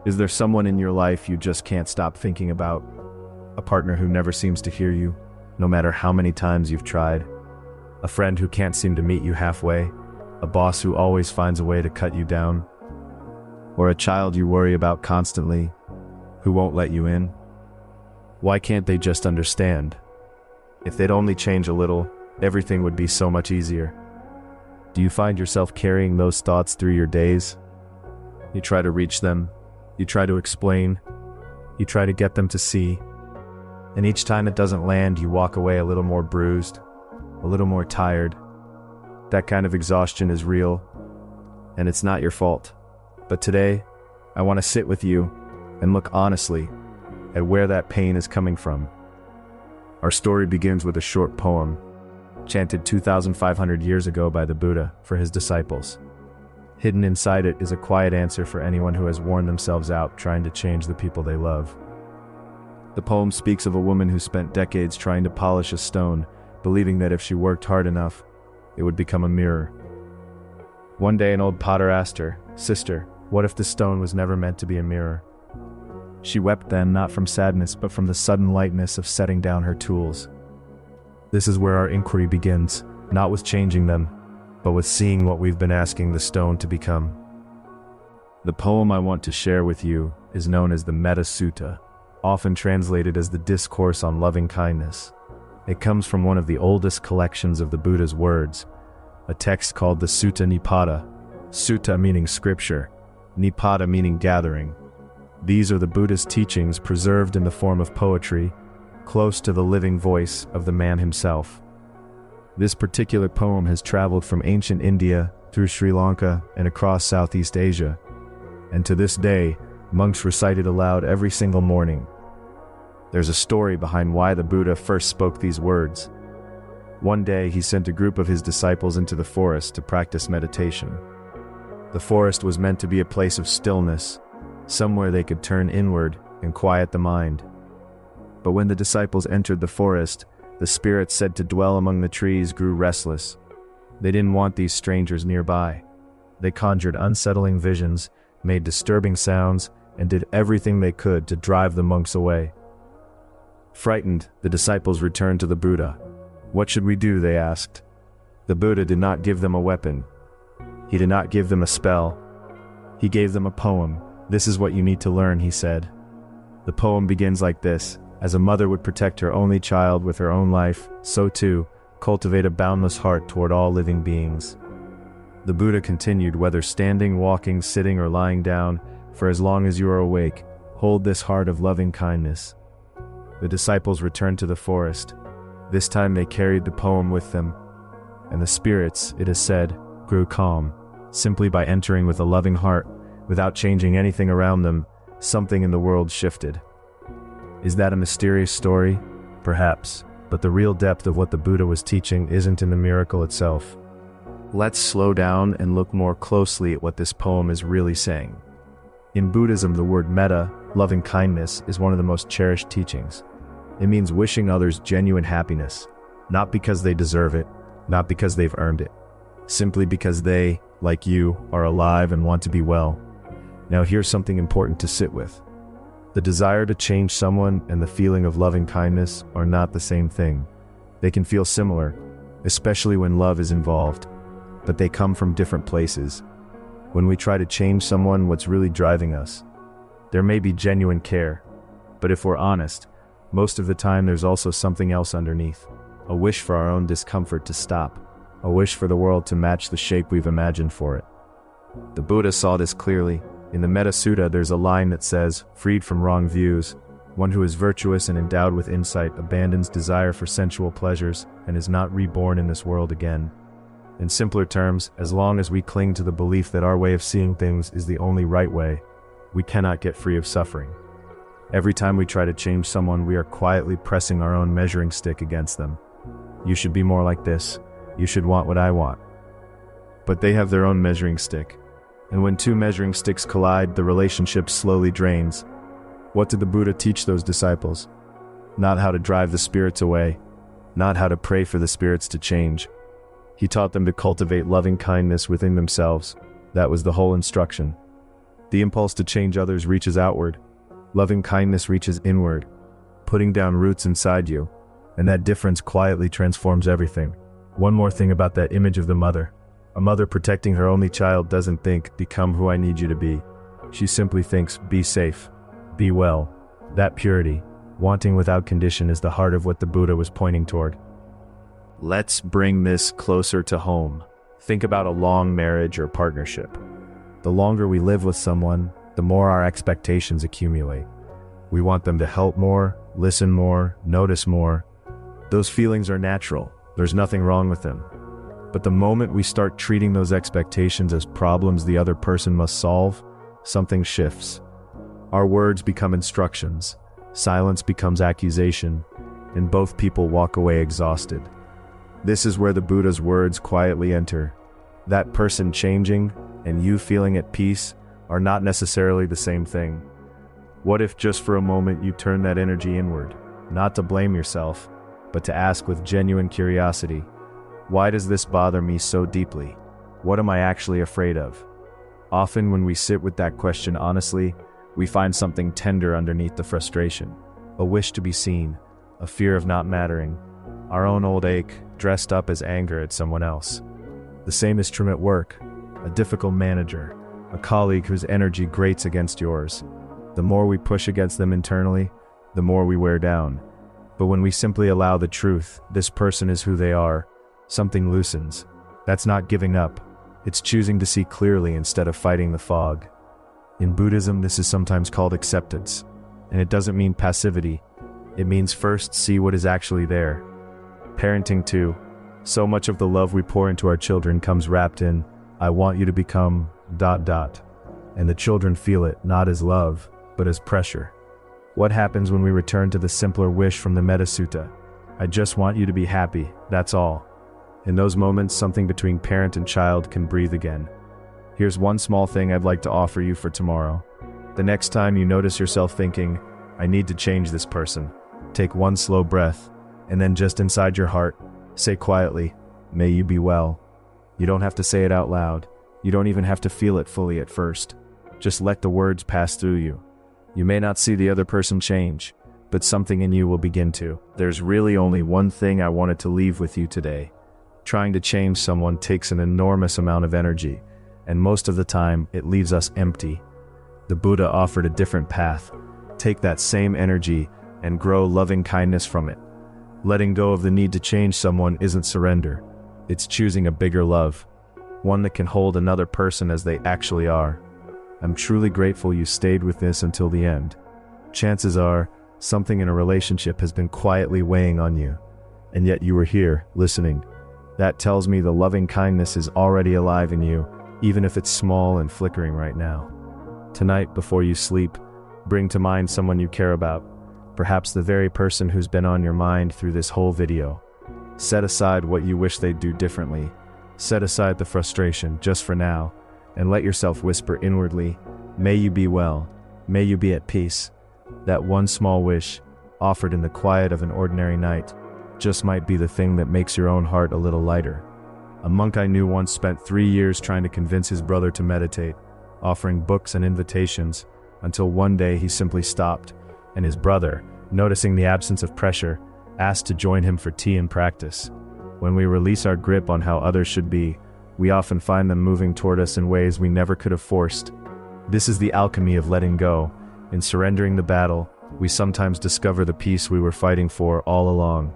Is there someone in your life you just can't stop thinking about? A partner who never seems to hear you, no matter how many times you've tried? A friend who can't seem to meet you halfway? A boss who always finds a way to cut you down? Or a child you worry about constantly, who won't let you in? Why can't they just understand? If they'd only change a little, everything would be so much easier. Do you find yourself carrying those thoughts through your days? You try to reach them, you try to explain, you try to get them to see, and each time it doesn't land, you walk away a little more bruised, a little more tired. That kind of exhaustion is real, and it's not your fault. But today, I want to sit with you and look honestly at where that pain is coming from. Our story begins with a short poem, chanted 2,500 years ago by the Buddha for his disciples. Hidden inside it is a quiet answer for anyone who has worn themselves out trying to change the people they love. The poem speaks of a woman who spent decades trying to polish a stone, believing that if she worked hard enough, it would become a mirror. One day an old potter asked her, "Sister, what if the stone was never meant to be a mirror?" She wept then, not from sadness, but from the sudden lightness of setting down her tools. This is where our inquiry begins, not with changing them, but with seeing what we've been asking the stone to become. The poem I want to share with you is known as the Metta Sutta, often translated as the Discourse on Loving Kindness. It comes from one of the oldest collections of the Buddha's words, a text called the Sutta Nipada, Sutta meaning scripture, Nipada meaning gathering. These are the Buddhist teachings preserved in the form of poetry, close to the living voice of the man himself. This particular poem has traveled from ancient India through Sri Lanka and across Southeast Asia, and to this day, monks recite it aloud every single morning. There's a story behind why the Buddha first spoke these words. One day he sent a group of his disciples into the forest to practice meditation. The forest was meant to be a place of stillness, somewhere they could turn inward and quiet the mind. But when the disciples entered the forest, the spirits said to dwell among the trees grew restless. They didn't want these strangers nearby. They conjured unsettling visions, made disturbing sounds, and did everything they could to drive the monks away. Frightened, the disciples returned to the Buddha. "What should we do?" they asked. The Buddha did not give them a weapon. He did not give them a spell. He gave them a poem. "This is what you need to learn," he said. The poem begins like this: "As a mother would protect her only child with her own life, so too, cultivate a boundless heart toward all living beings." The Buddha continued, "Whether standing, walking, sitting, or lying down, for as long as you are awake, hold this heart of loving kindness." The disciples returned to the forest. This time they carried the poem with them, and the spirits, it is said, grew calm. Simply by entering with a loving heart, without changing anything around them, something in the world shifted. Is that a mysterious story? Perhaps, but the real depth of what the Buddha was teaching isn't in the miracle itself. Let's slow down and look more closely at what this poem is really saying. In Buddhism, the word metta, loving kindness, is one of the most cherished teachings. It means wishing others genuine happiness, not because they deserve it, not because they've earned it, simply because they, like you, are alive and want to be well. Now here's something important to sit with. The desire to change someone and the feeling of loving kindness are not the same thing. They can feel similar, especially when love is involved, but they come from different places. When we try to change someone, what's really driving us? There may be genuine care, but if we're honest, most of the time there's also something else underneath. A wish for our own discomfort to stop, a wish for the world to match the shape we've imagined for it. The Buddha saw this clearly. In the Metta Sutta, there's a line that says, "Freed from wrong views, one who is virtuous and endowed with insight abandons desire for sensual pleasures and is not reborn in this world again." In simpler terms, as long as we cling to the belief that our way of seeing things is the only right way, we cannot get free of suffering. Every time we try to change someone, we are quietly pressing our own measuring stick against them. "You should be more like this. You should want what I want." But they have their own measuring stick. And when two measuring sticks collide, the relationship slowly drains. What did the Buddha teach those disciples? Not how to drive the spirits away, not how to pray for the spirits to change. He taught them to cultivate loving kindness within themselves. That was the whole instruction. The impulse to change others reaches outward. Loving kindness reaches inward, putting down roots inside you, and that difference quietly transforms everything. One more thing about that image of the mother. A mother protecting her only child doesn't think, "Become who I need you to be." She simply thinks, "Be safe, be well." That purity, wanting without condition, is the heart of what the Buddha was pointing toward. Let's bring this closer to home. Think about a long marriage or partnership. The longer we live with someone, the more our expectations accumulate. We want them to help more, listen more, notice more. Those feelings are natural. There's nothing wrong with them. But the moment we start treating those expectations as problems the other person must solve, something shifts. Our words become instructions, silence becomes accusation, and both people walk away exhausted. This is where the Buddha's words quietly enter. That person changing and you feeling at peace are not necessarily the same thing. What if just for a moment you turn that energy inward, not to blame yourself, but to ask with genuine curiosity, why does this bother me so deeply? What am I actually afraid of? Often when we sit with that question honestly, we find something tender underneath the frustration. A wish to be seen, a fear of not mattering, our own old ache dressed up as anger at someone else. The same is true at work. A difficult manager, a colleague whose energy grates against yours. The more we push against them internally, the more we wear down. But when we simply allow the truth, this person is who they are, something loosens. That's not giving up. It's choosing to see clearly instead of fighting the fog. In Buddhism, this is sometimes called acceptance. And it doesn't mean passivity. It means first see what is actually there. Parenting too. So much of the love we pour into our children comes wrapped in, "I want you to become ... And the children feel it not as love, but as pressure. What happens when we return to the simpler wish from the Metta Sutta? "I just want you to be happy, that's all." In those moments, something between parent and child can breathe again. Here's one small thing I'd like to offer you for tomorrow. The next time you notice yourself thinking, "I need to change this person," take one slow breath, and then just inside your heart, say quietly, "May you be well." You don't have to say it out loud. You don't even have to feel it fully at first. Just let the words pass through you. You may not see the other person change, but something in you will begin to. There's really only one thing I wanted to leave with you today. Trying to change someone takes an enormous amount of energy, and most of the time, it leaves us empty. The Buddha offered a different path. Take that same energy and grow loving kindness from it. Letting go of the need to change someone isn't surrender. It's choosing a bigger love, one that can hold another person as they actually are. I'm truly grateful you stayed with this until the end. Chances are, something in a relationship has been quietly weighing on you, and yet you were here, listening. That tells me the loving kindness is already alive in you, even if it's small and flickering right now. Tonight, before you sleep, bring to mind someone you care about, perhaps the very person who's been on your mind through this whole video. Set aside what you wish they'd do differently. Set aside the frustration, just for now, and let yourself whisper inwardly, "May you be well, may you be at peace." That one small wish, offered in the quiet of an ordinary night, just might be the thing that makes your own heart a little lighter. A monk I knew once spent 3 years trying to convince his brother to meditate, offering books and invitations, until one day he simply stopped, and his brother, noticing the absence of pressure, asked to join him for tea and practice. When we release our grip on how others should be, we often find them moving toward us in ways we never could have forced. This is the alchemy of letting go. In surrendering the battle, we sometimes discover the peace we were fighting for all along.